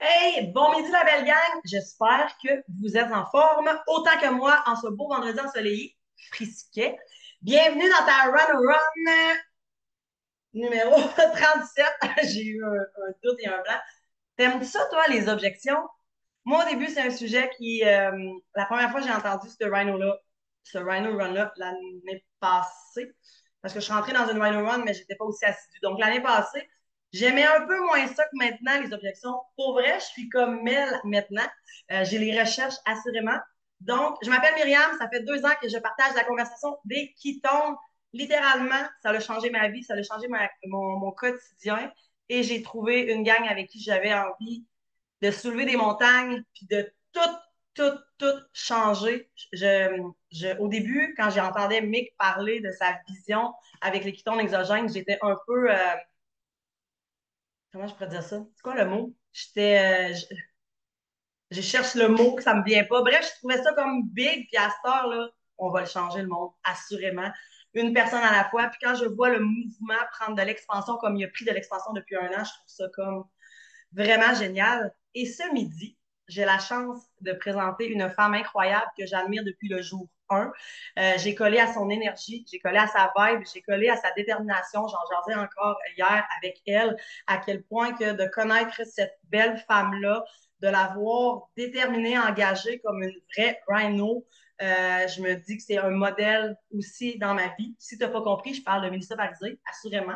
Hey, bon midi la belle gang! J'espère que vous êtes en forme, autant que moi en ce beau vendredi ensoleillé, frisquet. Bienvenue dans ta Run Run numéro 37. J'ai eu un doute et un blanc. T'aimes ça, toi, les objections? Moi, au début, c'est un sujet qui, la première fois que j'ai entendu ce Rhino Run-là, l'année passée, parce que je suis rentrée dans une Rhino Run, mais j'étais pas aussi assidue. Donc, l'année passée, j'aimais un peu moins ça que maintenant, les objections. Pour vrai, je suis comme Mel maintenant. J'ai les recherches assurément. Donc, je m'appelle Myriam. Ça fait 2 ans que je partage la conversation des qui tombent. Littéralement, ça a changé ma vie, ça a changé mon quotidien. Et j'ai trouvé une gang avec qui j'avais envie de soulever des montagnes, puis de tout changer. Au début, quand j'entendais Mick parler de sa vision avec les ketons exogènes, j'étais un peu, comment je pourrais dire ça? C'est quoi le mot? Je cherche le mot, que ça me vient pas. Bref, je trouvais ça comme big, puis à cette heure-là, on va le changer le monde, assurément. Une personne à la fois. Puis quand je vois le mouvement prendre de l'expansion comme il a pris de l'expansion depuis un an, je trouve ça comme vraiment génial. Et ce midi, j'ai la chance de présenter une femme incroyable que j'admire depuis le jour 1. J'ai collé à son énergie, j'ai collé à sa vibe, j'ai collé à sa détermination. J'en jasais encore hier avec elle, à quel point que de connaître cette belle femme-là, de la voir déterminée, engagée comme une vraie rhino, je me dis que c'est un modèle aussi dans ma vie. Si tu n'as pas compris, je parle de Mélissa Barizé, assurément.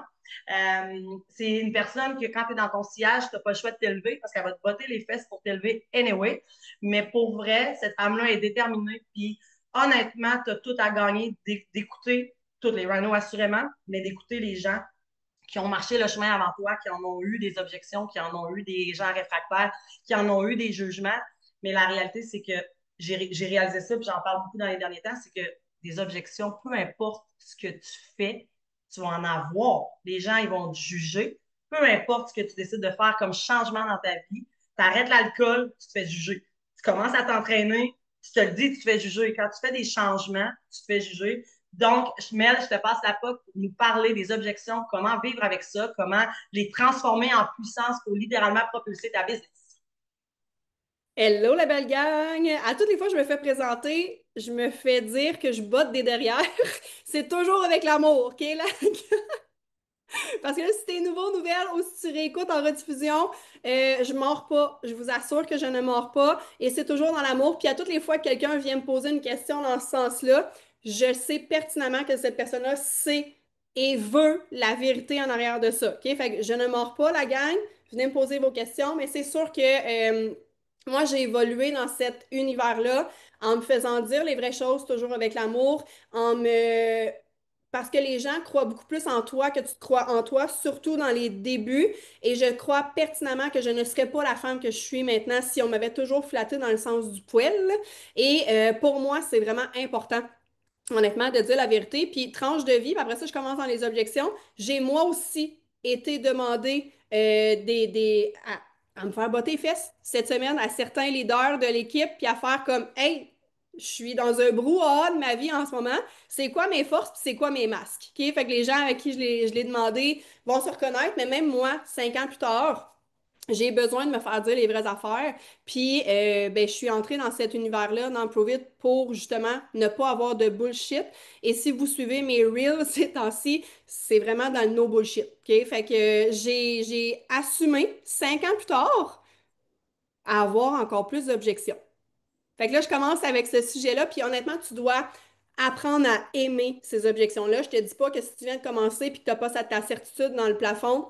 C'est une personne que quand tu es dans ton sillage, tu n'as pas le choix de t'élever parce qu'elle va te botter les fesses pour t'élever anyway. Mais pour vrai, cette femme-là est déterminée. Puis honnêtement, tu as tout à gagner d'écouter toutes les rhinos assurément, mais d'écouter les gens qui ont marché le chemin avant toi, qui en ont eu des objections, qui en ont eu des gens réfractaires, qui en ont eu des jugements. Mais la réalité, c'est que j'ai réalisé ça, puis j'en parle beaucoup dans les derniers temps, c'est que des objections, peu importe ce que tu fais, tu vas en avoir. Les gens, ils vont te juger. Peu importe ce que tu décides de faire comme changement dans ta vie, tu arrêtes l'alcool, tu te fais juger. Tu commences à t'entraîner, tu te le dis, tu te fais juger. Quand tu fais des changements, tu te fais juger. Donc, Mel, je te passe la POC pour nous parler des objections, comment vivre avec ça, comment les transformer en puissance pour littéralement propulser ta business. Hello la belle gang! À toutes les fois que je me fais présenter, je me fais dire que je botte des derrière. C'est toujours avec l'amour, OK? Là? Parce que là, si t'es nouveau, nouvelle ou si tu réécoutes en rediffusion, je mords pas. Je vous assure que je ne mords pas. Et c'est toujours dans l'amour. Puis à toutes les fois que quelqu'un vient me poser une question dans ce sens-là, je sais pertinemment que cette personne-là sait et veut la vérité en arrière de ça. OK? Fait que je ne mords pas, la gang. Venez me poser vos questions, mais c'est sûr que moi, j'ai évolué dans cet univers-là en me faisant dire les vraies choses, toujours avec l'amour, en me parce que les gens croient beaucoup plus en toi que tu te crois en toi, surtout dans les débuts. Et je crois pertinemment que je ne serais pas la femme que je suis maintenant si on m'avait toujours flattée dans le sens du poil. Et pour moi, c'est vraiment important, honnêtement, de dire la vérité. Puis tranche de vie, puis après ça, je commence dans les objections. J'ai moi aussi été demandé à me faire botter les fesses cette semaine à certains leaders de l'équipe, puis à faire comme, hey, je suis dans un brouhaha de ma vie en ce moment. C'est quoi mes forces, puis c'est quoi mes masques? OK? Fait que les gens avec qui je l'ai demandé vont se reconnaître, mais même moi, 5 ans plus tard, j'ai besoin de me faire dire les vraies affaires. Puis, ben, je suis entrée dans cet univers-là, dans Provit, pour justement ne pas avoir de bullshit. Et si vous suivez mes reels ces temps-ci, c'est vraiment dans le no bullshit. OK? Fait que j'ai assumé, 5 ans plus tard, à avoir encore plus d'objections. Fait que là, je commence avec ce sujet-là. Puis honnêtement, tu dois apprendre à aimer ces objections-là. Je te dis pas que si tu viens de commencer puis que tu n'as pas ta certitude dans le plafond,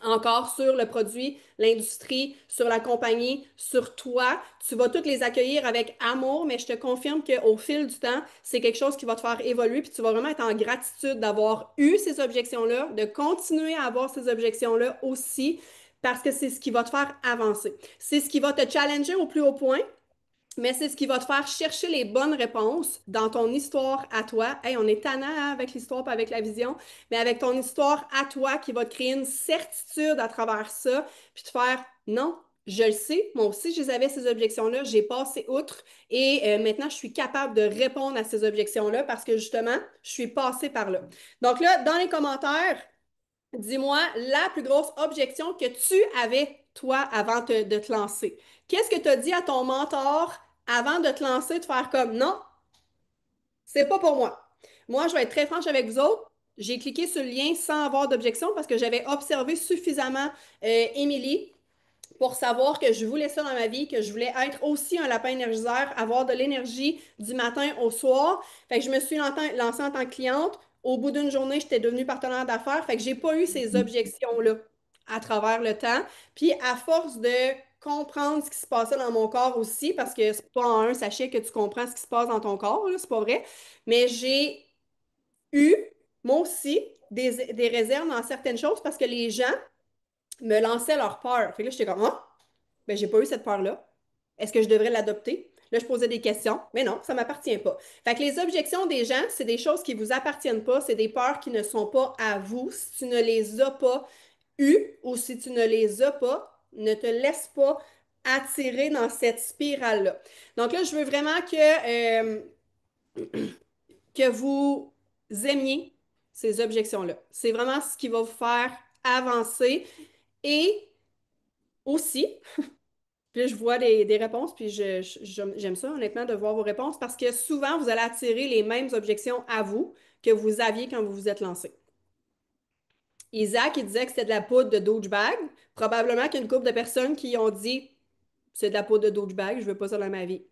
encore sur le produit, l'industrie, sur la compagnie, sur toi. Tu vas toutes les accueillir avec amour, mais je te confirme qu'au fil du temps, c'est quelque chose qui va te faire évoluer, puis tu vas vraiment être en gratitude d'avoir eu ces objections-là, de continuer à avoir ces objections-là aussi, parce que c'est ce qui va te faire avancer. C'est ce qui va te challenger au plus haut point, mais c'est ce qui va te faire chercher les bonnes réponses dans ton histoire à toi. Hey, on est tannant hein, avec l'histoire pas avec la vision, mais avec ton histoire à toi qui va te créer une certitude à travers ça, puis te faire non, je le sais, moi aussi, je les avais ces objections-là, j'ai passé outre et maintenant, je suis capable de répondre à ces objections-là parce que justement, je suis passée par là. Donc là, dans les commentaires, Dis-moi la plus grosse objection que tu avais, toi, avant de te lancer. Qu'est-ce que tu as dit à ton mentor avant de te lancer, de faire comme non, c'est pas pour moi. Moi, je vais être très franche avec vous autres. J'ai cliqué sur le lien sans avoir d'objection parce que j'avais observé suffisamment Émilie pour savoir que je voulais ça dans ma vie, que je voulais être aussi un lapin énergiseur, avoir de l'énergie du matin au soir. Fait que je me suis lancée en tant que cliente. Au bout d'une journée, j'étais devenue partenaire d'affaires. Fait que j'ai pas eu ces objections-là à travers le temps. Puis à force de comprendre ce qui se passait dans mon corps aussi, parce que c'est pas en un sachet que tu comprends ce qui se passe dans ton corps, là, c'est pas vrai. Mais j'ai eu, moi aussi, des réserves dans certaines choses parce que les gens me lançaient leur peur. Fait que là, j'étais comme, ah, ben, j'ai pas eu cette peur-là. Est-ce que je devrais l'adopter? Là, je posais des questions, mais non, ça m'appartient pas. Fait que les objections des gens, c'est des choses qui vous appartiennent pas, c'est des peurs qui ne sont pas à vous. Si tu ne les as pas eues ou si tu ne les as pas, ne te laisse pas attirer dans cette spirale-là. Donc là, je veux vraiment que vous aimiez ces objections-là. C'est vraiment ce qui va vous faire avancer et aussi, puis là, je vois des réponses, puis j'aime ça honnêtement de voir vos réponses parce que souvent, vous allez attirer les mêmes objections à vous que vous aviez quand vous vous êtes lancé. Isaac, il disait que c'était de la poudre de douchebag. Probablement qu'il y a une couple de personnes qui ont dit c'est de la poudre de douchebag, je veux pas ça dans ma vie.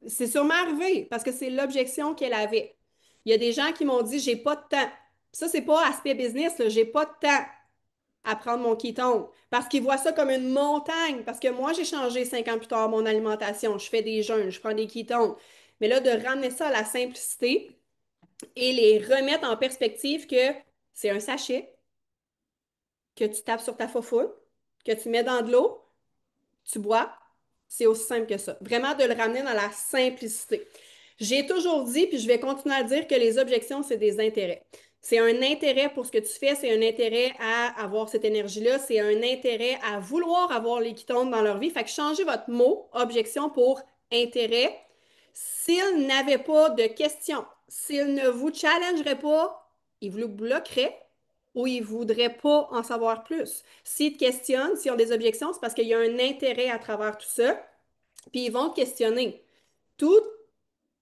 C'est sûrement arrivé parce que c'est l'objection qu'elle avait. Il y a des gens qui m'ont dit j'ai pas de temps. Ça, c'est pas aspect business, là, j'ai pas de temps à prendre mon ketone parce qu'ils voient ça comme une montagne. Parce que moi, j'ai changé 5 ans plus tard mon alimentation. Je fais des jeûnes, je prends des ketones. Mais là, de ramener ça à la simplicité et les remettre en perspective que c'est un sachet que tu tapes sur ta faufoule, que tu mets dans de l'eau, tu bois, c'est aussi simple que ça. Vraiment de le ramener dans la simplicité. J'ai toujours dit, puis je vais continuer à dire que les objections, c'est des intérêts. C'est un intérêt pour ce que tu fais, c'est un intérêt à avoir cette énergie-là, c'est un intérêt à vouloir avoir les ketones dans leur vie. Fait que changez votre mot objection pour intérêt. S'ils n'avaient pas de questions, s'ils ne vous challengeraient pas, ils vous bloqueraient ou ils ne voudraient pas en savoir plus. S'ils te questionnent, s'ils ont des objections, c'est parce qu'il y a un intérêt à travers tout ça, puis ils vont te questionner. Tout,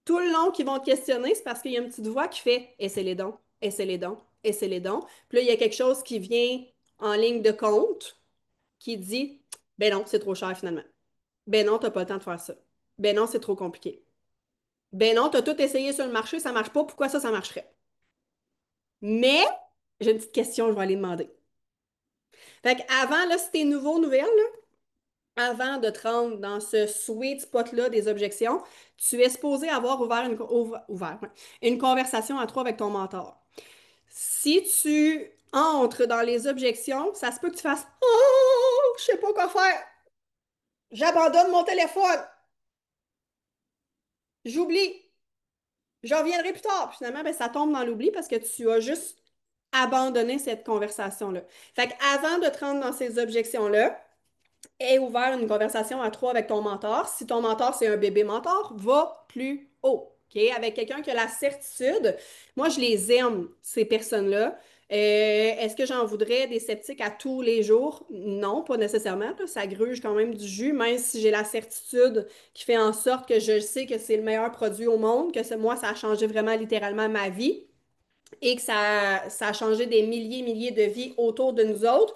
tout le long qu'ils vont te questionner, c'est parce qu'il y a une petite voix qui fait essaie les dons, essaie les dons, essaie les dons. Puis là, il y a quelque chose qui vient en ligne de compte qui dit ben non, c'est trop cher finalement. Ben non, t'as pas le temps de faire ça. Ben non, c'est trop compliqué. Ben non, t'as tout essayé sur le marché, ça marche pas, pourquoi ça marcherait? Mais j'ai une petite question, je vais aller demander. Fait qu'avant, là, si t'es nouveau, nouvelle, avant de te rendre dans ce sweet spot-là des objections, tu es supposé avoir ouais, une conversation à trois avec ton mentor. Si tu entres dans les objections, ça se peut que tu fasses oh, je sais pas quoi faire. J'abandonne mon téléphone. J'oublie. Je reviendrai plus tard. Puis finalement, ben, ça tombe dans l'oubli parce que tu as juste abandonné cette conversation-là. Fait qu'avant de te rendre dans ces objections-là, aie ouvert une conversation à trois avec ton mentor. Si ton mentor, c'est un bébé mentor, va plus haut. OK? Avec quelqu'un qui a la certitude. Moi, je les aime, ces personnes-là. Est-ce que j'en voudrais des sceptiques à tous les jours? Non, pas nécessairement. Là. Ça gruge quand même du jus, même si j'ai la certitude qui fait en sorte que je sais que c'est le meilleur produit au monde, que moi, ça a changé vraiment littéralement ma vie et que ça a changé des milliers de vies autour de nous autres.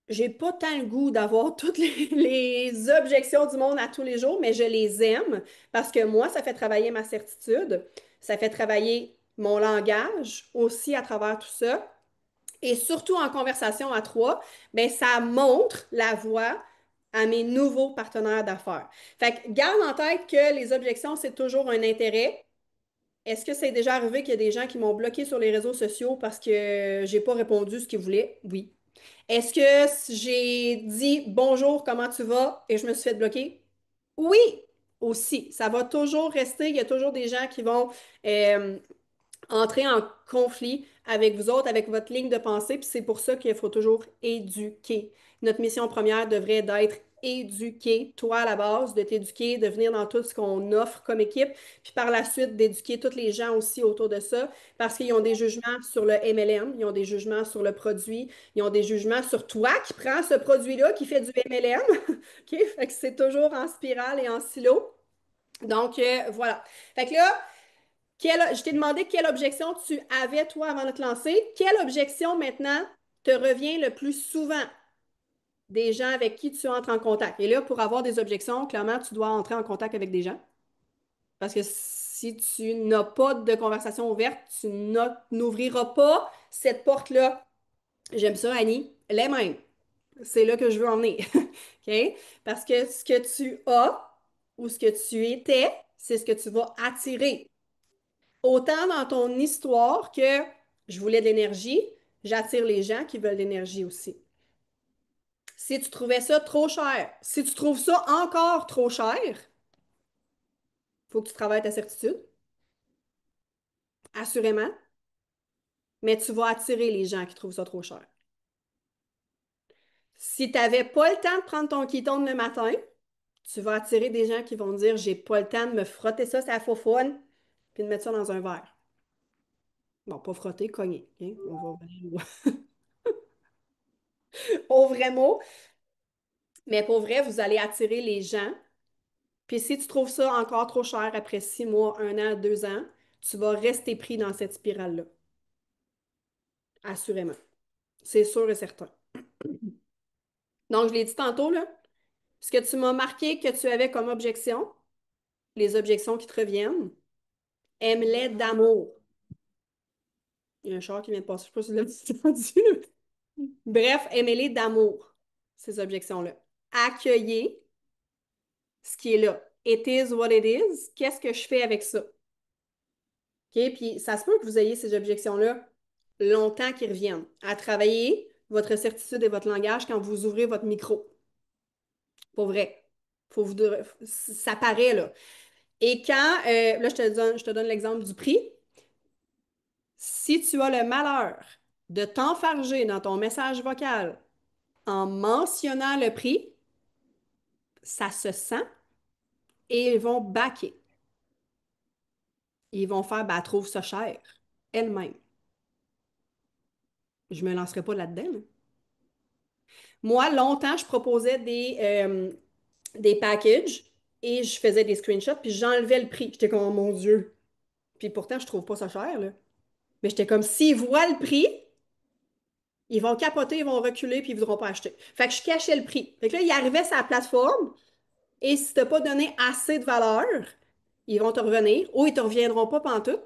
J'ai pas tant le goût d'avoir toutes les objections du monde à tous les jours, mais je les aime parce que moi, ça fait travailler ma certitude, ça fait travailler mon langage aussi à travers tout ça. Et surtout en conversation à trois, ben, ça montre la voie à mes nouveaux partenaires d'affaires. Fait que garde en tête que les objections, c'est toujours un intérêt. Est-ce que c'est déjà arrivé qu'il y a des gens qui m'ont bloqué sur les réseaux sociaux parce que j'ai pas répondu ce qu'ils voulaient? Oui. Est-ce que j'ai dit bonjour, comment tu vas et je me suis fait bloquer? Oui, aussi. Ça va toujours rester. Il y a toujours des gens qui vont euh, entrer en conflit avec vous autres, avec votre ligne de pensée, puis c'est pour ça qu'il faut toujours éduquer. Notre mission première devrait d'être éduquer, toi à la base, de t'éduquer, de venir dans tout ce qu'on offre comme équipe, puis par la suite d'éduquer tous les gens aussi autour de ça, parce qu'ils ont des jugements sur le MLM, ils ont des jugements sur le produit, ils ont des jugements sur toi qui prends ce produit-là, qui fait du MLM. OK? Fait que c'est toujours en spirale et en silo. Donc, voilà. Fait que là, je t'ai demandé quelle objection tu avais, toi, avant de te lancer. Quelle objection, maintenant, te revient le plus souvent des gens avec qui tu entres en contact? Et là, pour avoir des objections, clairement, tu dois entrer en contact avec des gens. Parce que si tu n'as pas de conversation ouverte, tu n'ouvriras pas cette porte-là. J'aime ça, Annie. Les mêmes. C'est là que je veux en venir. OK? Parce que ce que tu as ou ce que tu étais, c'est ce que tu vas attirer. Autant dans ton histoire que je voulais de l'énergie, j'attire les gens qui veulent de l'énergie aussi. Si tu trouvais ça trop cher, si tu trouves ça encore trop cher, il faut que tu travailles ta certitude, assurément, mais tu vas attirer les gens qui trouvent ça trop cher. Si tu n'avais pas le temps de prendre ton ketone le matin, tu vas attirer des gens qui vont dire j'ai pas le temps de me frotter ça, c'est la faufoune, puis de mettre ça dans un verre. Bon, pas frotter, cogner. OK? On va revenir au vrai mot. Mais pour vrai, vous allez attirer les gens. Puis si tu trouves ça encore trop cher après 6 mois, 1 an, 2 ans, tu vas rester pris dans cette spirale-là. Assurément. C'est sûr et certain. Donc, je l'ai dit tantôt, là, ce que tu m'as marqué que tu avais comme objection, les objections qui te reviennent, aime-les d'amour. Il y a un char qui vient de passer, je ne sais pas si tu l'as entendu. Bref, aimez-les d'amour, ces objections-là. Accueillez ce qui est là. It is what it is. Qu'est-ce que je fais avec ça? OK? Puis ça se peut que vous ayez ces objections-là longtemps qui reviennent. À travailler votre certitude et votre langage quand vous ouvrez votre micro. Pour vrai. Faut vous, ça paraît, là. Et quand, là, je te donne l'exemple du prix. Si tu as le malheur de t'enfarger dans ton message vocal en mentionnant le prix, ça se sent et ils vont baquer. Ils vont faire, bah, trouve ça cher, elle-même. Je me lancerai pas là-dedans, là. Moi, longtemps, je proposais des packages et je faisais des screenshots puis j'enlevais le prix. J'étais comme, oh mon Dieu. Puis pourtant, je trouve pas ça cher, là. Mais j'étais comme, s'ils voient le prix, ils vont capoter, ils vont reculer puis ils voudront pas acheter. Fait que je cachais le prix. Fait que là, ils arrivaient sur la plateforme et si t'as pas donné assez de valeur, ils vont te revenir ou ils te reviendront pas pantoute.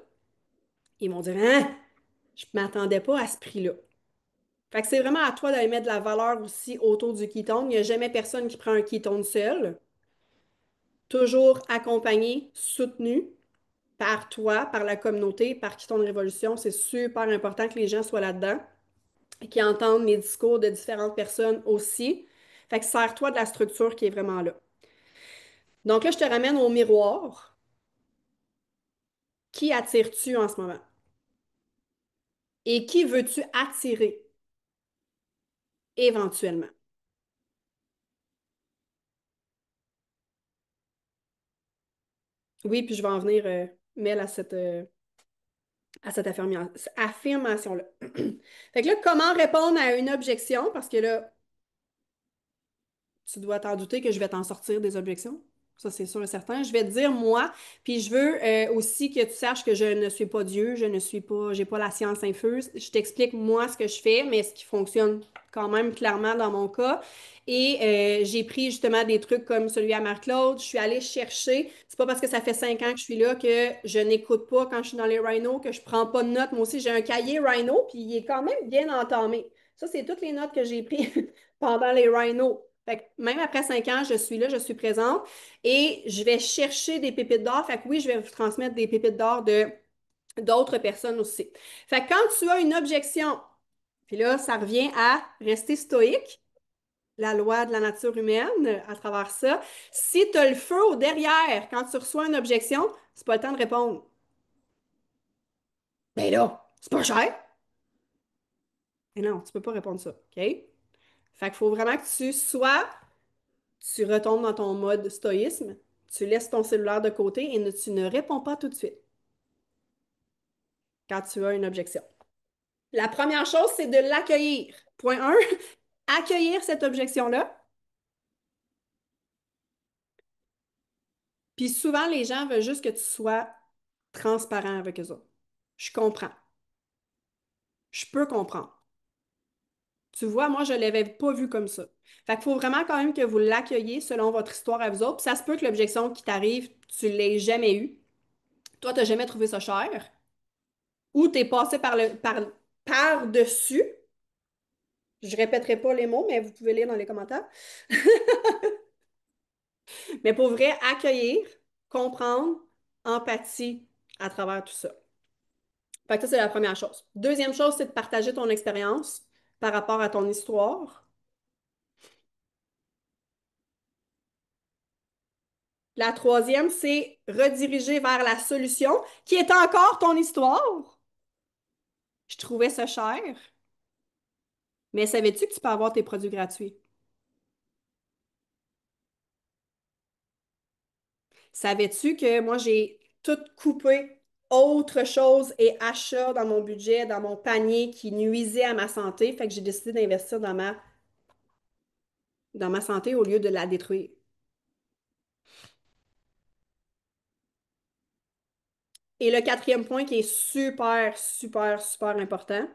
Ils vont dire, hein, je m'attendais pas à ce prix-là. Fait que c'est vraiment à toi d'aller mettre de la valeur aussi autour du ketone. Il n'y a jamais personne qui prend un ketone seul. Toujours accompagné, soutenu par toi, par la communauté, par Ketone Révolution. C'est super important que les gens soient là-dedans et qu'ils entendent les discours de différentes personnes aussi. Fait que sers-toi de la structure qui est vraiment là. Donc là, je te ramène au miroir. Qui attires-tu en ce moment? Et qui veux-tu attirer éventuellement? Oui, puis je vais en venir, Mel, à cette affirmation-là. Fait que là, comment répondre à une objection? Parce que là, tu dois t'en douter que je vais t'en sortir des objections. Ça, c'est sûr et certain. Je vais te dire, moi, puis je veux aussi que tu saches que je ne suis pas Dieu, je ne suis pas, j'ai pas la science infuse. Je t'explique, moi, ce que je fais, mais ce qui fonctionne quand même clairement dans mon cas. Et j'ai pris justement des trucs comme celui à Marc-Claude. Je suis allée chercher. C'est pas parce que ça fait 5 ans que je suis là que je n'écoute pas quand je suis dans les Rhino, que je prends pas de notes. Moi aussi, j'ai un cahier Rhino, puis il est quand même bien entamé. Ça, c'est toutes les notes que j'ai prises pendant les Rhino. Fait que même après 5 ans, je suis là, je suis présente et je vais chercher des pépites d'or. Fait que oui, je vais vous transmettre des pépites d'or de d'autres personnes aussi. Fait que quand tu as une objection, puis là, ça revient à rester stoïque, la loi de la nature humaine à travers ça. Si tu as le feu au derrière quand tu reçois une objection, c'est pas le temps de répondre. Ben là, c'est pas cher. Mais non, tu peux pas répondre ça, OK? Fait qu'il faut vraiment que tu retombes dans ton mode stoïsme, tu laisses ton cellulaire de côté et tu ne réponds pas tout de suite quand tu as une objection. La première chose, c'est de l'accueillir. Point un, accueillir cette objection-là. Puis souvent, les gens veulent juste que tu sois transparent avec eux autres. Je comprends. Je peux comprendre. Tu vois, moi, je ne l'avais pas vu comme ça. Fait qu'il faut vraiment quand même que vous l'accueilliez selon votre histoire à vous autres. Puis ça se peut que l'objection qui t'arrive, tu ne l'aies jamais eue. Toi, tu n'as jamais trouvé ça cher. Ou tu es passé par-dessus. Je répéterai pas les mots, mais vous pouvez lire dans les commentaires. Mais pour vrai, accueillir, comprendre, empathie à travers tout ça. Fait que ça, c'est la première chose. Deuxième chose, c'est de partager ton expérience par rapport à ton histoire. La troisième, c'est rediriger vers la solution, qui est encore ton histoire. Je trouvais ça cher, mais savais-tu que tu peux avoir tes produits gratuits? Savais-tu que moi, j'ai tout coupé autre chose et achat dans mon budget, dans mon panier qui nuisait à ma santé? Fait que j'ai décidé d'investir dans ma santé au lieu de la détruire. Et le quatrième point qui est super, super, super important,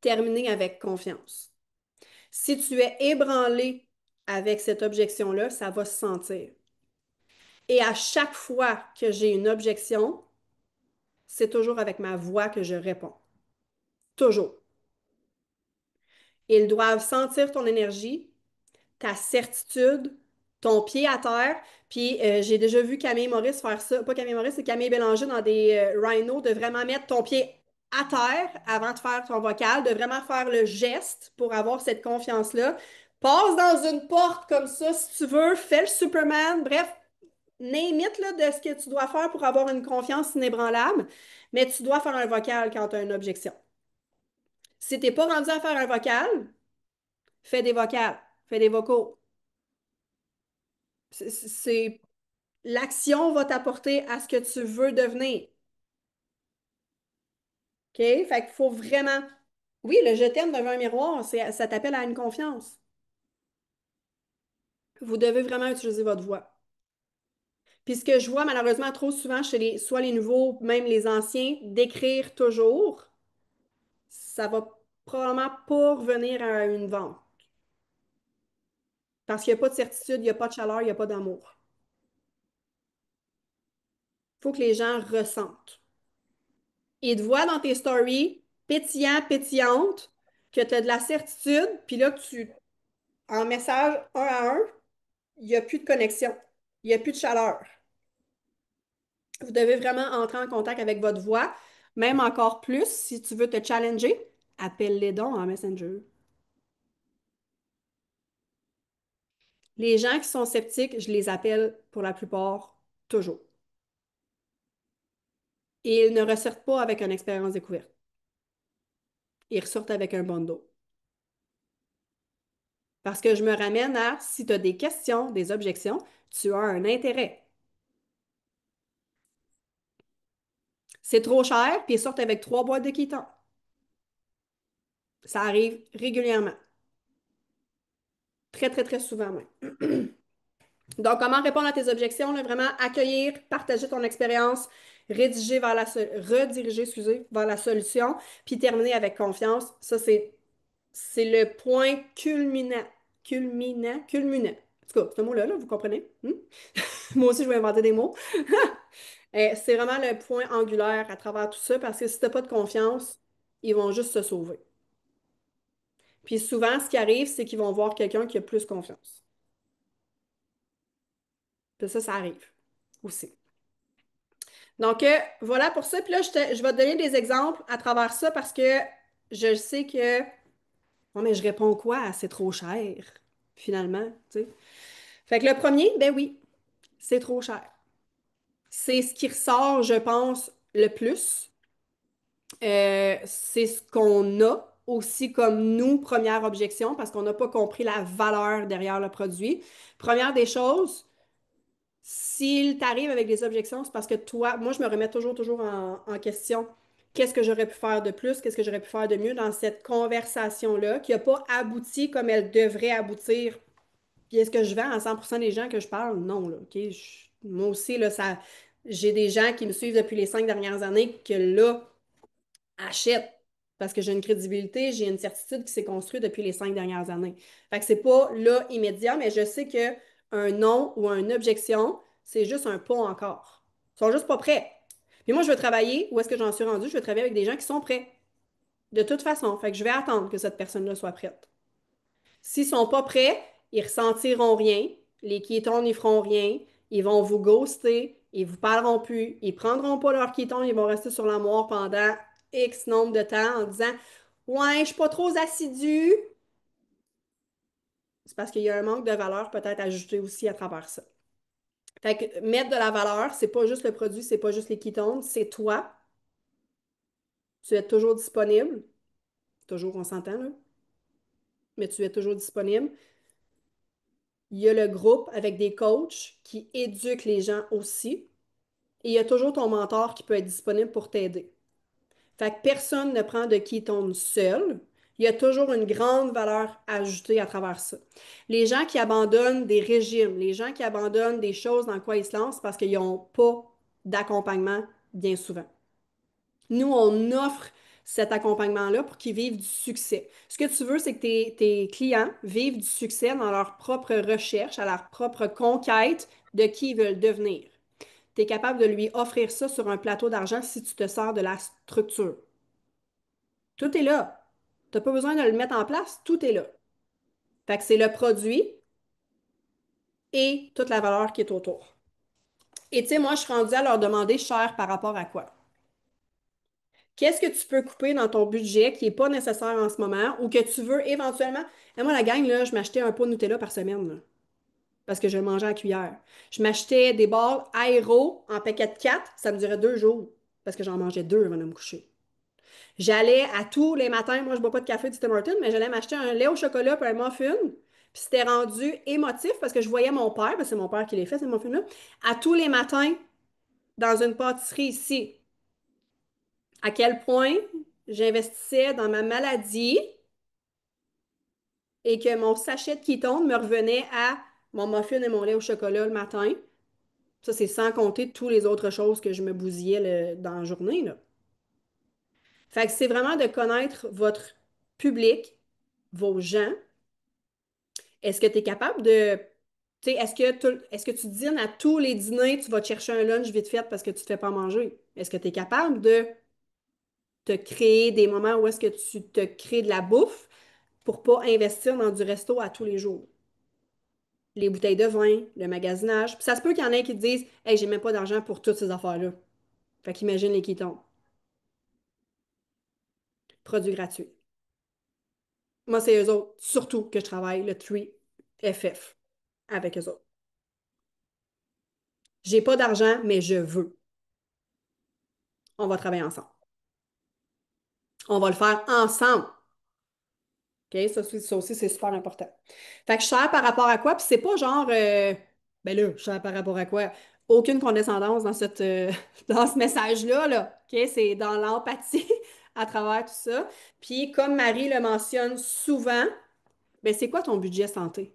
terminer avec confiance. Si tu es ébranlé avec cette objection-là, ça va se sentir. Et à chaque fois que j'ai une objection, c'est toujours avec ma voix que je réponds. Toujours. Ils doivent sentir ton énergie, ta certitude, ton pied à terre. Puis j'ai déjà vu Camille Maurice faire ça. Pas Camille Maurice, c'est Camille Bélanger dans des rhinos, de vraiment mettre ton pied à terre avant de faire ton vocal, de vraiment faire le geste pour avoir cette confiance-là. Passe dans une porte comme ça si tu veux, fais le Superman, bref, name it là, de ce que tu dois faire pour avoir une confiance inébranlable, mais tu dois faire un vocal quand tu as une objection. Si tu n'es pas rendu à faire un vocal, fais des vocales, fais des vocaux. C'est l'action va t'apporter à ce que tu veux devenir. OK? Fait qu'il faut vraiment. Oui, le je t'aime devant un miroir, ça t'appelle à une confiance. Vous devez vraiment utiliser votre voix. Puis ce que je vois malheureusement trop souvent chez soit les nouveaux, même les anciens, d'écrire toujours, ça va probablement pas revenir à une vente. Parce qu'il n'y a pas de certitude, il n'y a pas de chaleur, il n'y a pas d'amour. Il faut que les gens ressentent. Ils te voient dans tes stories, pétillant, pétillante, que tu as de la certitude, puis là, en message un à un, il n'y a plus de connexion, il n'y a plus de chaleur. Vous devez vraiment entrer en contact avec votre voix, même encore plus si tu veux te challenger, appelle-les donc en Messenger. Les gens qui sont sceptiques, je les appelle pour la plupart toujours. Et ils ne ressortent pas avec une expérience découverte. Ils ressortent avec un bon dos. Parce que je me ramène à, si tu as des questions, des objections, tu as un intérêt. C'est trop cher, puis ils sortent avec 3 boîtes de quittants. Ça arrive régulièrement. Très, très, très souvent même. Donc, comment répondre à tes objections? Là, vraiment accueillir, partager ton expérience, rediriger, excusez, vers la solution, puis terminer avec confiance. Ça, c'est le point culminant. Culminant. En tout cas, ce mot-là, là, vous comprenez? Moi aussi, je vais inventer des mots. C'est vraiment le point angulaire à travers tout ça parce que si tu n'as pas de confiance, ils vont juste se sauver. Puis souvent, ce qui arrive, c'est qu'ils vont voir quelqu'un qui a plus confiance. Puis ça arrive aussi. Donc, voilà pour ça. Puis là, je vais te donner des exemples à travers ça parce que je sais que, bon, mais je réponds quoi? C'est trop cher, finalement, tu sais. Fait que le premier, ben oui, c'est trop cher. C'est ce qui ressort, je pense, le plus. C'est ce qu'on a aussi comme nous, première objection, parce qu'on n'a pas compris la valeur derrière le produit. Première des choses, s'il t'arrive avec des objections, c'est parce que toi, moi, je me remets toujours en question. Qu'est-ce que j'aurais pu faire de plus? Qu'est-ce que j'aurais pu faire de mieux dans cette conversation-là qui n'a pas abouti comme elle devrait aboutir? Puis est-ce que je vends à 100% des gens que je parle? Non, là, OK? Moi aussi, là, j'ai des gens qui me suivent depuis les 5 dernières années que là, achètent parce que j'ai une crédibilité, j'ai une certitude qui s'est construite depuis les 5 dernières années. Fait que c'est pas là immédiat, mais je sais que un non ou une objection, c'est juste un pas encore. Ils sont juste pas prêts. Puis moi, je veux travailler, où est-ce que j'en suis rendue? Je veux travailler avec des gens qui sont prêts. De toute façon, fait que je vais attendre que cette personne-là soit prête. S'ils sont pas prêts, ils ressentiront rien, les kétones n'y feront rien, ils vont vous ghoster, ils vous parleront plus, ils prendront pas leur kétone, ils vont rester sur l'armoire pendant X nombre de temps en disant ouais, je suis pas trop assidue. C'est parce qu'il y a un manque de valeur peut-être ajouté aussi à travers ça. Fait que mettre de la valeur, c'est pas juste le produit, c'est pas juste les kétones, c'est toi. Tu es toujours disponible. Toujours, on s'entend, là. Mais tu es toujours disponible. Il y a le groupe avec des coachs qui éduquent les gens aussi. Et il y a toujours ton mentor qui peut être disponible pour t'aider. Fait que personne ne prend de ketone seul. Il y a toujours une grande valeur ajoutée à travers ça. Les gens qui abandonnent des régimes, les gens qui abandonnent des choses dans quoi ils se lancent parce qu'ils n'ont pas d'accompagnement bien souvent. Nous, on offre cet accompagnement-là pour qu'ils vivent du succès. Ce que tu veux, c'est que tes clients vivent du succès dans leur propre recherche, à leur propre conquête de qui ils veulent devenir. Tu es capable de lui offrir ça sur un plateau d'argent si tu te sers de la structure. Tout est là. Tu n'as pas besoin de le mettre en place, tout est là. Fait que c'est le produit et toute la valeur qui est autour. Et tu sais, moi, je suis rendue à leur demander cher par rapport à quoi? Qu'est-ce que tu peux couper dans ton budget qui n'est pas nécessaire en ce moment ou que tu veux éventuellement. Et moi, la gang, là, je m'achetais un pot de Nutella par semaine là, parce que je le mangeais à la cuillère. Je m'achetais des barres aéro en paquet de 4, ça me durait 2 jours parce que j'en mangeais 2 avant de me coucher. J'allais à tous les matins, moi je bois pas de café du Tim Hortons, mais j'allais m'acheter un lait au chocolat puis un muffin. Puis c'était rendu émotif parce que je voyais mon père, parce que c'est mon père qui les fait, ces muffins-là, à tous les matins dans une pâtisserie ici. À quel point j'investissais dans ma maladie et que mon sachet de ketone me revenait à mon muffin et mon lait au chocolat le matin. Ça, c'est sans compter toutes les autres choses que je me bousillais dans la journée, là. Fait que c'est vraiment de connaître votre public, vos gens. Est-ce que tu es capable de. Tu sais, est-ce que tu dînes à tous les dîners, tu vas te chercher un lunch vite fait parce que tu ne te fais pas manger? Est-ce que tu es capable de te créer des moments où est-ce que tu te crées de la bouffe pour pas investir dans du resto à tous les jours? Les bouteilles de vin, le magasinage. Puis ça se peut qu'il y en ait qui te disent hey, j'ai même pas d'argent pour toutes ces affaires-là. Fait qu'imagine les qui tombent. Produits gratuits. Moi, c'est eux autres, surtout que je travaille le 3FF avec eux autres. J'ai pas d'argent, mais je veux. On va travailler ensemble. On va le faire ensemble. OK? Ça aussi, c'est super important. Fait que je sers par rapport à quoi? Puis c'est pas genre, ben là, je sers par rapport à quoi? Aucune condescendance dans dans ce message-là, là. OK? C'est dans l'empathie à travers tout ça. Puis comme Marie le mentionne souvent, ben c'est quoi ton budget santé?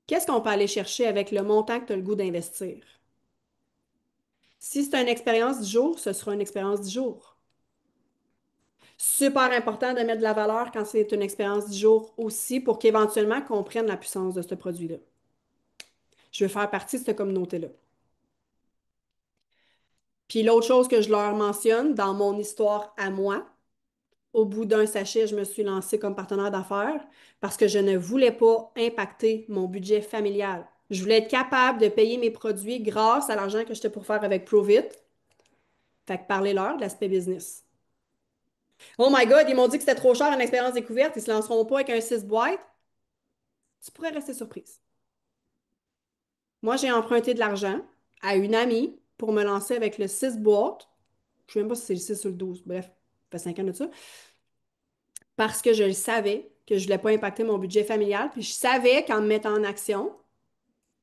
Qu'est-ce qu'on peut aller chercher avec le montant que tu as le goût d'investir? Si c'est une expérience du jour, ce sera une expérience du jour. Super important de mettre de la valeur quand c'est une expérience du jour aussi pour qu'éventuellement qu'on prenne la puissance de ce produit-là. Je veux faire partie de cette communauté-là. Puis l'autre chose que je leur mentionne dans mon histoire à moi, au bout d'un sachet, je me suis lancée comme partenaire d'affaires parce que je ne voulais pas impacter mon budget familial. Je voulais être capable de payer mes produits grâce à l'argent que j'étais pour faire avec Provit. Fait que parlez-leur de l'aspect business. Oh my God, ils m'ont dit que c'était trop cher une expérience découverte. Ils se lanceront pas avec un 6 boîtes. Tu pourrais rester surprise. Moi, j'ai emprunté de l'argent à une amie pour me lancer avec le 6 boîtes. Je sais même pas si c'est le 6 ou le 12. Bref, ça fait 5 ans de ça. Parce que je le savais que je voulais pas impacter mon budget familial. Puis je savais qu'en me mettant en action,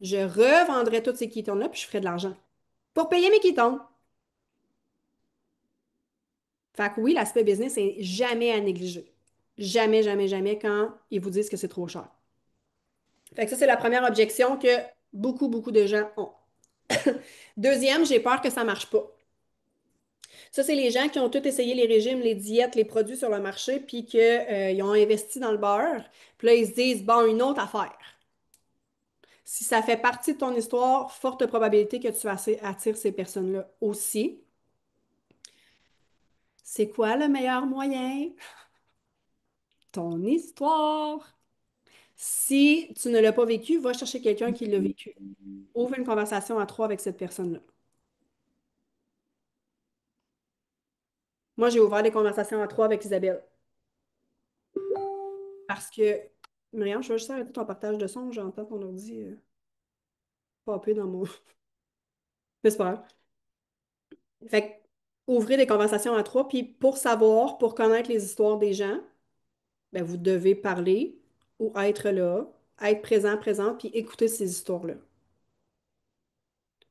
je revendrais tous ces ketones-là, puis je ferais de l'argent. Pour payer mes ketones. Fait que oui, l'aspect business est jamais à négliger. Jamais, jamais, jamais quand ils vous disent que c'est trop cher. Fait que ça, c'est la première objection que beaucoup, beaucoup de gens ont. Deuxième, j'ai peur que ça marche pas. Ça, c'est les gens qui ont tout essayé les régimes, les diètes, les produits sur le marché, puis qu'ils ont investi dans le beurre. Puis là, ils se disent, bon, une autre affaire. Si ça fait partie de ton histoire, forte probabilité que tu attires ces personnes-là aussi. C'est quoi le meilleur moyen? Ton histoire. Si tu ne l'as pas vécu, va chercher quelqu'un qui l'a vécu. Ouvre une conversation à trois avec cette personne-là. Moi, j'ai ouvert des conversations à trois avec Isabelle. Parce que, Myriam, je vais juste arrêter ton partage de son. J'entends ton ordi popper dans mon. Mais c'est pas grave. Fait que, ouvrez des conversations à trois. Puis pour savoir, pour connaître les histoires des gens, ben, vous devez parler ou être là, être présent, présent, puis écouter ces histoires-là.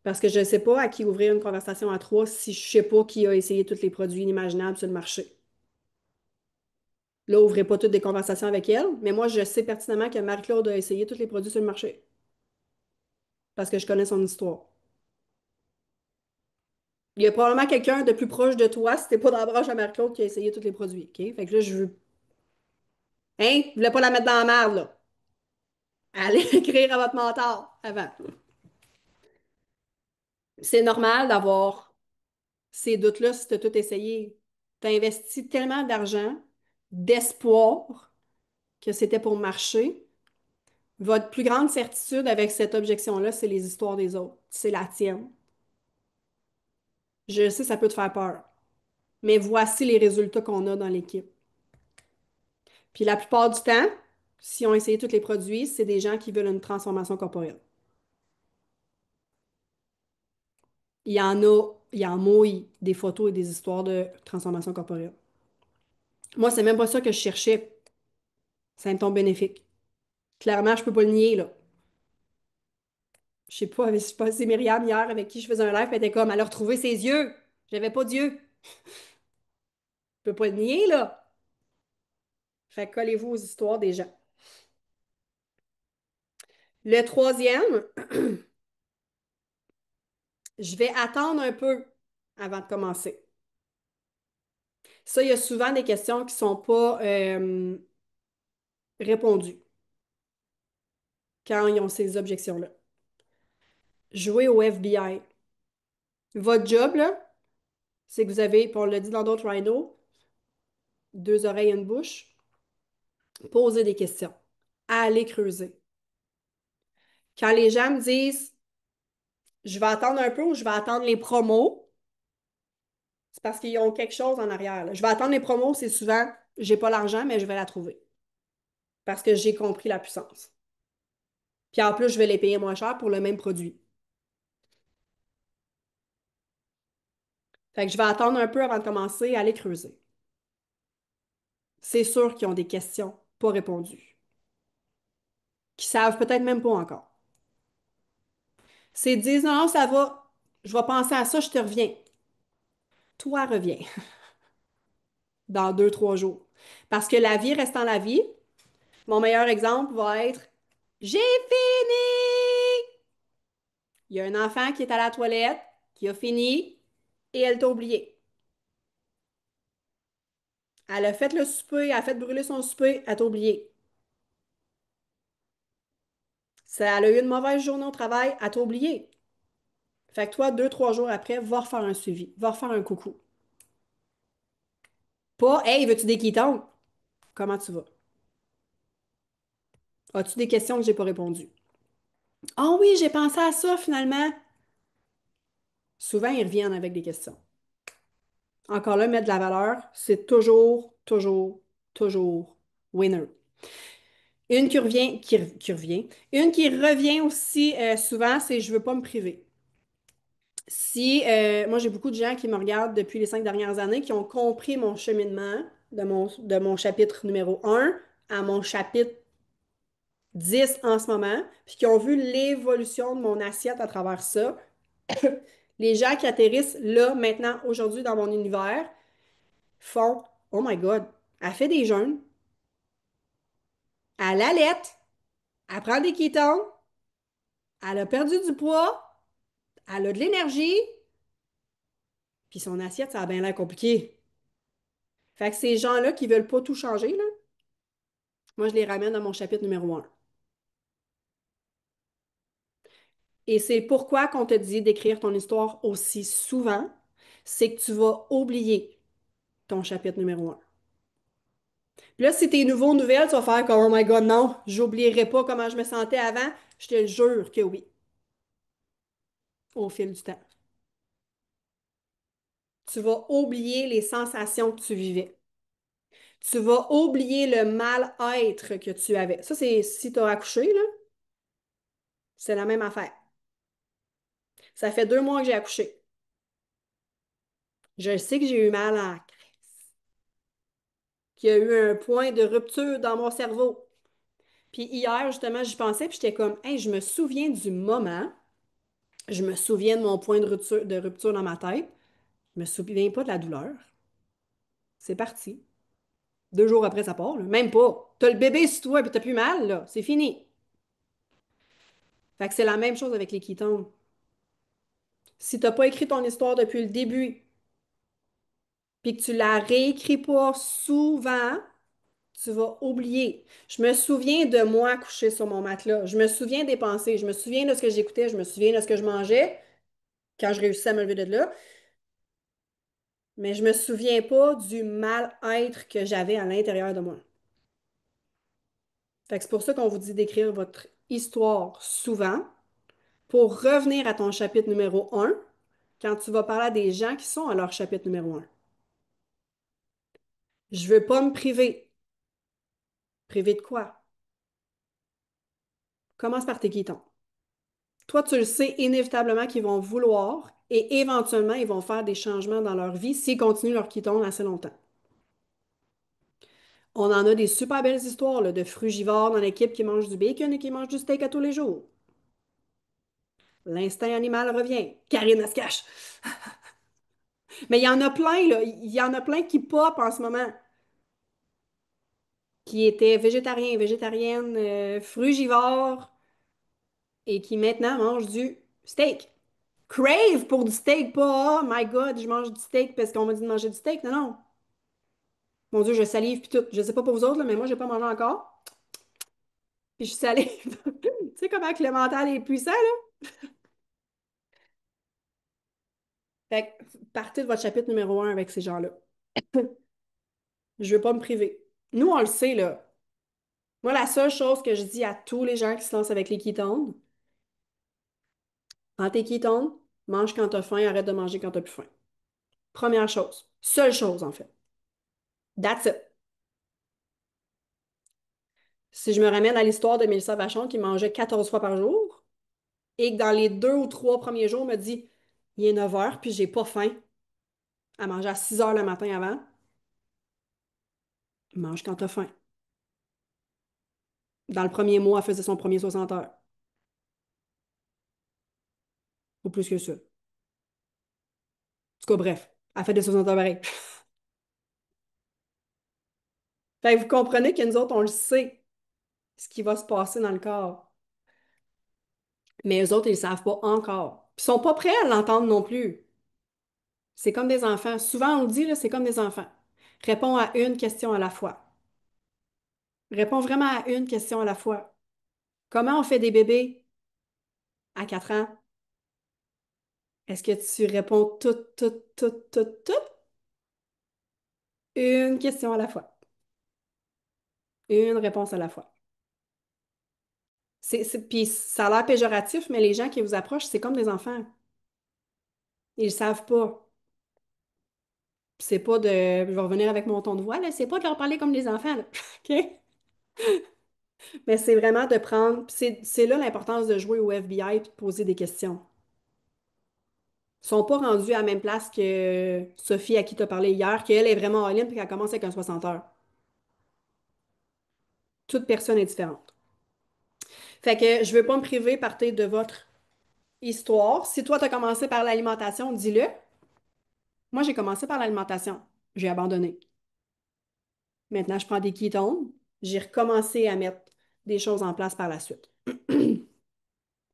Parce que je ne sais pas à qui ouvrir une conversation à trois si je ne sais pas qui a essayé tous les produits inimaginables sur le marché. Là, ouvrez pas toutes des conversations avec elle, mais moi, je sais pertinemment que Marie-Claude a essayé tous les produits sur le marché parce que je connais son histoire. Il y a probablement quelqu'un de plus proche de toi, si t'es pas dans la branche à Marie-Claude, qui a essayé tous les produits, OK? Fait que là, je veux... Hein? Vous voulez pas la mettre dans la merde, là? Allez écrire à votre mentor avant. C'est normal d'avoir ces doutes-là si tu as tout essayé. Tu as investi tellement d'argent, d'espoir que c'était pour marcher. Votre plus grande certitude avec cette objection-là, c'est les histoires des autres. C'est la tienne. Je sais, ça peut te faire peur, mais voici les résultats qu'on a dans l'équipe. Puis la plupart du temps, si on essaye tous les produits, c'est des gens qui veulent une transformation corporelle. Il y en mouille des photos et des histoires de transformation corporelle. Moi, c'est même pas ça que je cherchais. Symptômes bénéfiques. Clairement, je peux pas le nier, là. Je sais pas, c'est Myriam hier avec qui je faisais un live, elle était comme, elle a retrouvé ses yeux. J'avais pas d'yeux. Je peux pas le nier, là. Fait que collez-vous aux histoires des gens. Le troisième, je vais attendre un peu avant de commencer. Ça, il y a souvent des questions qui ne sont pas répondues quand ils ont ces objections-là. Jouer au FBI. Votre job, là, c'est que vous avez, puis on l'a dit dans d'autres rhinos, deux oreilles et une bouche, poser des questions, aller creuser. Quand les gens me disent, je vais attendre un peu ou je vais attendre les promos, c'est parce qu'ils ont quelque chose en arrière, là. Je vais attendre les promos, c'est souvent, j'ai pas l'argent, mais je vais la trouver. Parce que j'ai compris la puissance. Puis en plus, je vais les payer moins cher pour le même produit. Fait que je vais attendre un peu avant de commencer à aller creuser. C'est sûr qu'ils ont des questions pas répondues, qu'ils savent peut-être même pas encore. C'est disent non, non, ça va, je vais penser à ça, je te reviens. Toi, reviens dans 2, 3 jours. Parce que la vie restant la vie, mon meilleur exemple va être j'ai fini! Il y a un enfant qui est à la toilette, qui a fini et elle t'a oublié. Elle a fait le souper, elle a fait brûler son souper, elle t'a oublié. Ça, elle a eu une mauvaise journée au travail, elle t'a oublié. Fait que toi, 2, 3 jours après, va refaire un suivi, va refaire un coucou. Pas, hey, veux-tu des quittons? Comment tu vas? As-tu des questions que j'ai pas répondues? Ah oui, j'ai pensé à ça finalement. Souvent, ils reviennent avec des questions. Encore là, mettre de la valeur, c'est toujours, toujours, toujours winner. Une qui revient, qui revient. Une qui revient aussi souvent, c'est je veux pas me priver. Si, moi, j'ai beaucoup de gens qui me regardent depuis les 5 dernières années qui ont compris mon cheminement de mon chapitre numéro 1 à mon chapitre 10 en ce moment, puis qui ont vu l'évolution de mon assiette à travers ça. Les gens qui atterrissent là, maintenant, aujourd'hui, dans mon univers, font Oh my God, elle fait des jeûnes, elle allait, elle prend des kétones, elle a perdu du poids, elle a de l'énergie, puis son assiette, ça a bien l'air compliqué. Fait que ces gens-là qui veulent pas tout changer, là, moi, je les ramène à mon chapitre numéro 1. Et c'est pourquoi qu'on te dit d'écrire ton histoire aussi souvent, c'est que tu vas oublier ton chapitre numéro 1. Puis là, si t'es nouveau, nouvelle, tu vas faire comme Oh my God, non, j'oublierai pas comment je me sentais avant. Je te jure que oui, au fil du temps. Tu vas oublier les sensations que tu vivais. Tu vas oublier le mal-être que tu avais. Ça, c'est si tu as accouché, là, c'est la même affaire. Ça fait 2 mois que j'ai accouché. Je sais que j'ai eu mal à qu'il y a eu un point de rupture dans mon cerveau. Puis hier, justement, j'y pensais, puis j'étais comme, hey, je me souviens du moment, je me souviens de mon point de rupture dans ma tête, je me souviens pas de la douleur. C'est parti. 2 jours après, ça part, là. Même pas. T'as le bébé sur toi, puis t'as plus mal, là. C'est fini. Fait que c'est la même chose avec les ketones. Si t'as pas écrit ton histoire depuis le début, puis que tu la réécris pas souvent, tu vas oublier. Je me souviens de moi couché sur mon matelas. Je me souviens des pensées. Je me souviens de ce que j'écoutais. Je me souviens de ce que je mangeais quand je réussissais à me lever de là. Mais je me souviens pas du mal-être que j'avais à l'intérieur de moi. Fait que c'est pour ça qu'on vous dit d'écrire votre histoire souvent pour revenir à ton chapitre numéro 1 quand tu vas parler à des gens qui sont à leur chapitre numéro 1. Je veux pas me priver. Priver de quoi? Commence par tes guitons. Toi, tu le sais inévitablement qu'ils vont vouloir et éventuellement, ils vont faire des changements dans leur vie s'ils continuent leur kétone assez longtemps. On en a des super belles histoires là, de frugivores dans l'équipe qui mangent du bacon et qui mangent du steak à tous les jours. L'instinct animal revient. Karine, elle se cache. Mais il y en a plein, là. Il y en a plein qui pop en ce moment, qui étaient végétariens, végétariennes, frugivores et qui maintenant mangent du steak. Crave pour du steak, pas Oh my God, je mange du steak parce qu'on m'a dit de manger du steak. Non, non. Mon Dieu, je salive puis tout. Je sais pas pour vous autres, là, mais moi, j'ai pas mangé encore. Puis je salive. Tu sais comment que le mental est puissant, là? Fait que partez de votre chapitre numéro 1 avec ces gens-là. Je veux pas me priver. Nous, on le sait, là. Moi, la seule chose que je dis à tous les gens qui se lancent avec les ketones, prends tes ketones, mange quand t'as faim, arrête de manger quand t'as plus faim. Première chose. Seule chose, en fait. That's it. Si je me ramène à l'histoire de Mélissa Vachon qui mangeait 14 fois par jour et que dans les 2 ou 3 premiers jours me dit il est 9 heures puis j'ai pas faim, elle mangeait à 6 heures le matin avant, mange quand t'as faim. Dans le premier mois, elle faisait son premier 60 heures. Ou plus que ça. En tout cas, bref, elle fait des 60 heures pareil. Fait que vous comprenez que nous autres, on le sait, ce qui va se passer dans le corps. Mais eux autres, ils ne le savent pas encore. Puis ils sont pas prêts à l'entendre non plus. C'est comme des enfants. Souvent, on le dit, là, c'est comme des enfants. Réponds à une question à la fois. Réponds vraiment à une question à la fois. Comment on fait des bébés à 4 ans? Est-ce que tu réponds tout, tout, tout, tout, tout? Une question à la fois. Une réponse à la fois. Puis ça a l'air péjoratif, mais les gens qui vous approchent, c'est comme des enfants. Ils ne savent pas. C'est pas de. Je vais revenir avec mon ton de voix, là. C'est pas de leur parler comme des enfants, là. OK? Mais c'est vraiment de prendre. C'est là l'importance de jouer au FBI et de poser des questions. Sont pas rendus à la même place que Sophie, à qui tu as parlé hier, qu'elle est vraiment all-in puis qu'elle commence avec un 60 heures. Toute personne est différente. Fait que je veux pas me priver partir de votre histoire. Si toi, tu as commencé par l'alimentation, dis-le. Moi, j'ai commencé par l'alimentation. J'ai abandonné. Maintenant, je prends des ketones. J'ai recommencé à mettre des choses en place par la suite.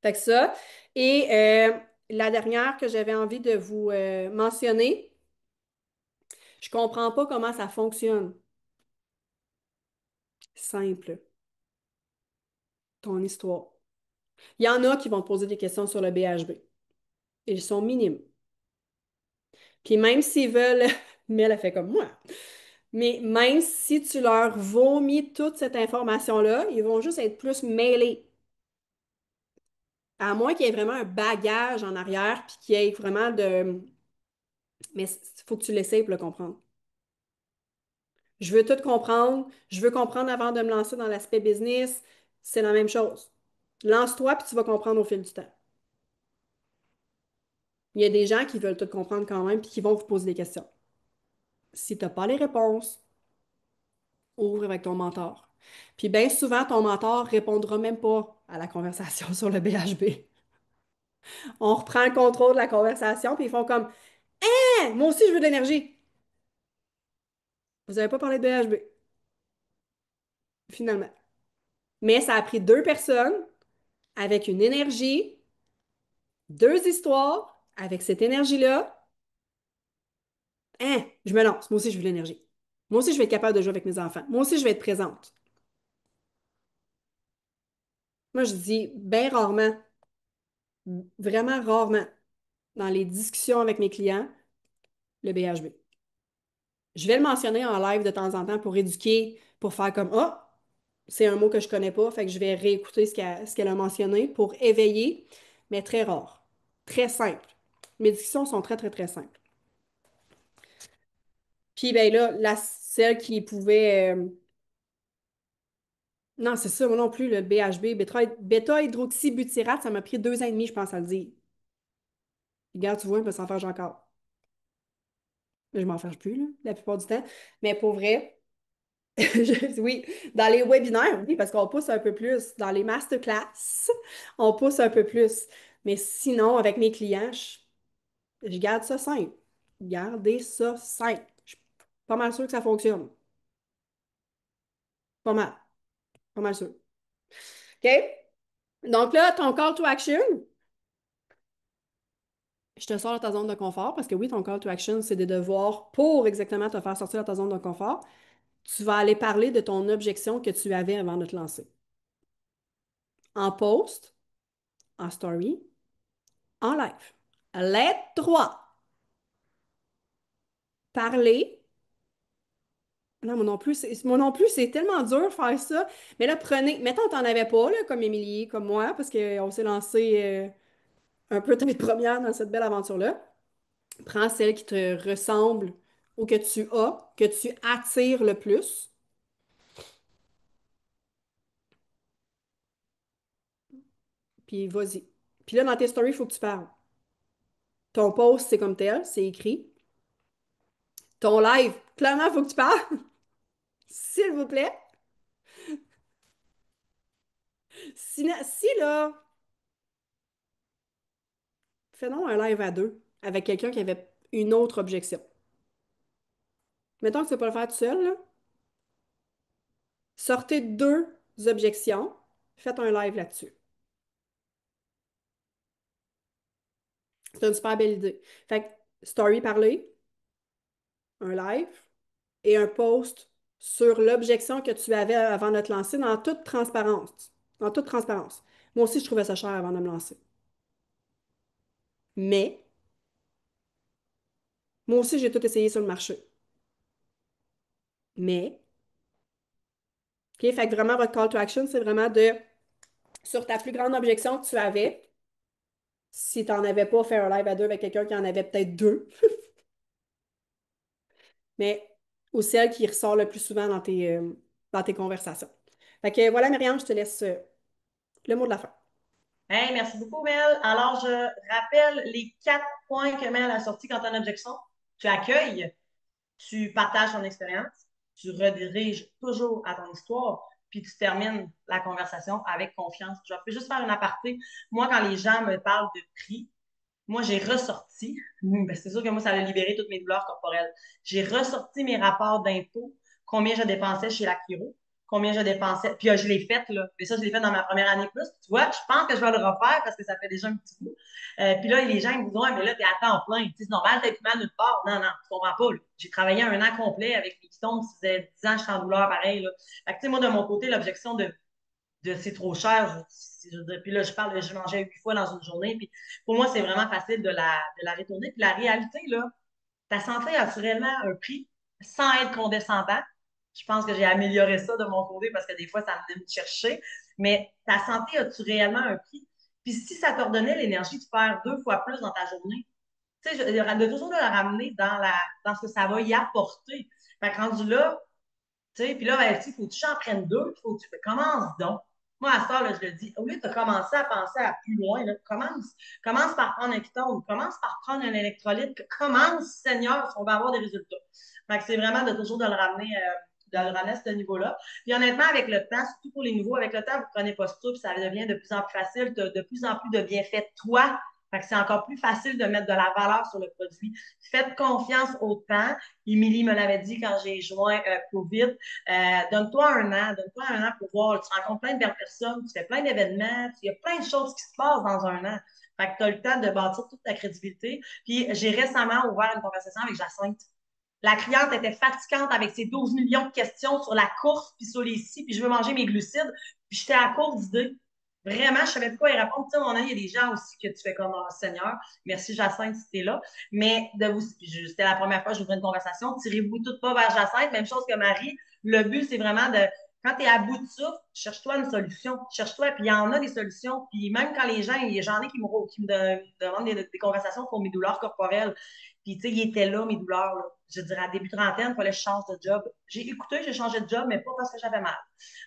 Fait que ça. Et la dernière que j'avais envie de vous mentionner, je comprends pas comment ça fonctionne. Simple, ton histoire. Il y en a qui vont te poser des questions sur le BHB. Ils sont minimes. Puis même s'ils veulent, mais elle a fait comme moi. Mais même si tu leur vomis toute cette information-là, ils vont juste être plus mêlés. À moins qu'il y ait vraiment un bagage en arrière, puis qu'il y ait vraiment de... Mais il faut que tu l'essayes pour le comprendre. Je veux tout comprendre. Je veux comprendre avant de me lancer dans l'aspect business. C'est la même chose. Lance-toi, puis tu vas comprendre au fil du temps. Il y a des gens qui veulent tout comprendre quand même, puis qui vont vous poser des questions. Si tu n'as pas les réponses, ouvre avec ton mentor. Puis bien souvent, ton mentor ne répondra même pas à la conversation sur le BHB. On reprend le contrôle de la conversation, puis ils font comme hein, moi aussi, je veux de l'énergie. Vous n'avez pas parlé de BHB, finalement. Mais ça a pris deux personnes avec une énergie, deux histoires, avec cette énergie-là. Hein, je me lance. Moi aussi, je veux de l'énergie. Moi aussi, je vais être capable de jouer avec mes enfants. Moi aussi, je vais être présente. Moi, je dis bien rarement, vraiment rarement, dans les discussions avec mes clients, le BHB. Je vais le mentionner en live de temps en temps pour éduquer, pour faire comme ah, c'est un mot que je connais pas, fait que je vais réécouter ce qu'elle a mentionné pour éveiller, mais très rare. Très simple. Mes discussions sont très, très, très simples. Puis ben là, celle qui pouvait. Non, c'est ça, moi non plus, le BHB, bêta-hydroxybutyrate, ça m'a pris 2 ans et demi, je pense, à le dire. Regarde, tu vois, il peut s'en faire encore. Mais je m'en fâche plus, là, la plupart du temps. Mais pour vrai, oui, dans les webinaires, oui, parce qu'on pousse un peu plus. Dans les masterclass, on pousse un peu plus. Mais sinon, avec mes clients, je garde ça simple. Gardez ça simple. Je suis pas mal sûre que ça fonctionne. Pas mal. Pas mal sûr. OK? Donc là, ton call to action, je te sors de ta zone de confort parce que oui, ton call to action, c'est des devoirs pour exactement te faire sortir de ta zone de confort. Tu vas aller parler de ton objection que tu avais avant de te lancer. En post, en story, en live. Lettre 3. Parler. Non, moi non plus, c'est tellement dur de faire ça. Mais là, mettons, t'en avais pas, là, comme Émilie, comme moi, parce qu'on s'est lancé un peu tête première dans cette belle aventure-là. Prends celle qui te ressemble ou que tu attires le plus, puis vas-y. Puis là, dans tes stories, il faut que tu parles. Ton post, c'est comme tel, c'est écrit. Ton live, clairement, il faut que tu parles, s'il vous plaît. Si là, fais donc un live à deux avec quelqu'un qui avait une autre objection. Mettons que tu ne peux pas le faire tout seul, là. Sortez deux objections, faites un live là-dessus. C'est une super belle idée. Fait que, story parler, un live et un post sur l'objection que tu avais avant de te lancer dans toute transparence. En toute transparence. Moi aussi, je trouvais ça cher avant de me lancer. Mais, moi aussi, j'ai tout essayé sur le marché. Mais, OK, fait que vraiment, votre call to action, c'est vraiment de, sur ta plus grande objection que tu avais, si tu n'en avais pas fait un live à deux avec quelqu'un qui en avait peut-être deux, mais ou celle qui ressort le plus souvent dans tes conversations. Fait que voilà, Myriam, je te laisse le mot de la fin. Hey, merci beaucoup, Mel. Alors, je rappelle les 4 points que Mel a sortis quand tu as une objection. Tu accueilles, tu partages ton expérience, tu rediriges toujours à ton histoire, puis tu termines la conversation avec confiance. Je vais juste faire une aparté. Moi, quand les gens me parlent de prix, moi, j'ai ressorti, ben, c'est sûr que moi, ça a libéré toutes mes douleurs corporelles. J'ai ressorti mes rapports d'impôts, combien je dépensais chez la Chiro, combien je dépensais, puis je l'ai fait, là. Mais ça, je l'ai fait dans ma première année plus. Tu vois, je pense que je vais le refaire parce que ça fait déjà un petit bout. Puis là, les gens ils me disent, ouais, mais là, t'es à temps plein. Tu sais, c'est normal, t'es plus mal nulle part. Non, non, tu comprends pas, là. J'ai travaillé un an complet avec les pitons, ça faisait 10 ans que je suis en douleur pareil, là. Fait que, tu sais, moi, de mon côté, l'objection de c'est trop cher. Puis là, je parle de je mangeais 8 fois dans une journée. Puis pour moi, c'est vraiment facile de la retourner. Puis la réalité, là, ta santé a-tu réellement un prix sans être condescendant? Je pense que j'ai amélioré ça de mon côté parce que des fois, ça venait me chercher. Mais ta santé a-tu réellement un prix? Puis si ça te redonnait l'énergie de faire 2 fois plus dans ta journée, tu sais, de toujours de la ramener dans ce que ça va y apporter. Fait que rendu là, tu sais, puis là, ben, il faut que tu en prennes deux, il faut que tu commences donc. Moi, à ça, là, je le dis, au lieu de commencer à penser à plus loin, là, commence par prendre un ketone, commence par prendre un électrolyte, commence, Seigneur, on va avoir des résultats. Fait que c'est vraiment de toujours de le ramener à ce niveau-là. Puis honnêtement, avec le temps, surtout pour les nouveaux, avec le temps, vous prenez posture, puis ça devient de plus en plus facile, de plus en plus de bienfaits de toi. Fait que c'est encore plus facile de mettre de la valeur sur le produit. Faites confiance au temps. Émilie me l'avait dit quand j'ai joint COVID. Donne-toi un an pour voir. Tu rencontres plein de belles personnes, tu fais plein d'événements, il y a plein de choses qui se passent dans un an. Fait que tu as le temps de bâtir toute ta crédibilité. Puis j'ai récemment ouvert une conversation avec Jacinthe. La cliente était fatigante avec ses 12 millions de questions sur la course, puis sur les si, puis je veux manger mes glucides. Puis j'étais à court d'idées. Vraiment, je savais pas quoi y répondre. Tu sais, mon avis, il y a des gens aussi que tu fais comme Seigneur. Merci Jacinthe si t'es là. Mais c'était la première fois que j'ouvrais une conversation. Tirez-vous toutes pas vers Jacinthe. Même chose que Marie. Le but, c'est vraiment quand tu es à bout de souffle, cherche-toi une solution. Cherche-toi, puis il y en a des solutions. Puis même quand les gens, j'en ai qui me demandent des conversations pour mes douleurs corporelles. Puis, tu sais, il était là, mes douleurs. Là. Je dirais, à début trentaine, il fallait que je change de job. J'ai écouté, j'ai changé de job, mais pas parce que j'avais mal.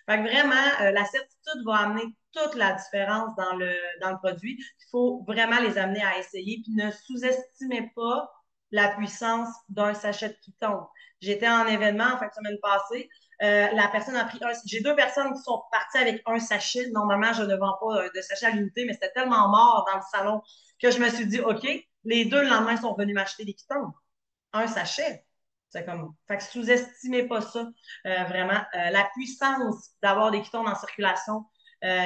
Fait que vraiment, la certitude va amener toute la différence dans le produit. Il faut vraiment les amener à essayer. Puis ne sous-estimez pas la puissance d'un sachet de Ketone. J'étais en événement en fin de semaine passée. La personne a pris un. J'ai 2 personnes qui sont parties avec un sachet. Normalement, je ne vends pas de sachet à l'unité, mais c'était tellement mort dans le salon que je me suis dit, OK, les deux le lendemain sont venus m'acheter des Ketones. Un sachet. C'est comme. Fait que sous-estimez pas ça. Vraiment. La puissance d'avoir des Ketones en circulation.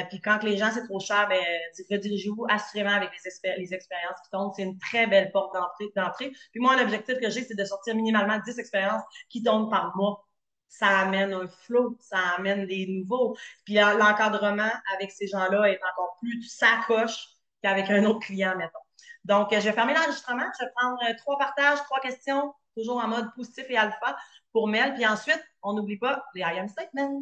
Puis quand les gens, c'est trop cher, ben, redirigez-vous assurément avec les expériences qui tombent. C'est une très belle porte d'entrée. Puis moi, l'objectif que j'ai, c'est de sortir minimalement 10 expériences qui tombent par mois. Ça amène un flow, ça amène des nouveaux. Puis l'encadrement avec ces gens-là est encore plus sacoche qu'avec un autre client, mettons. Donc, je vais fermer l'enregistrement. Je vais prendre 3 partages, 3 questions, toujours en mode positif et alpha pour Mel. Puis ensuite, on n'oublie pas les I am statements.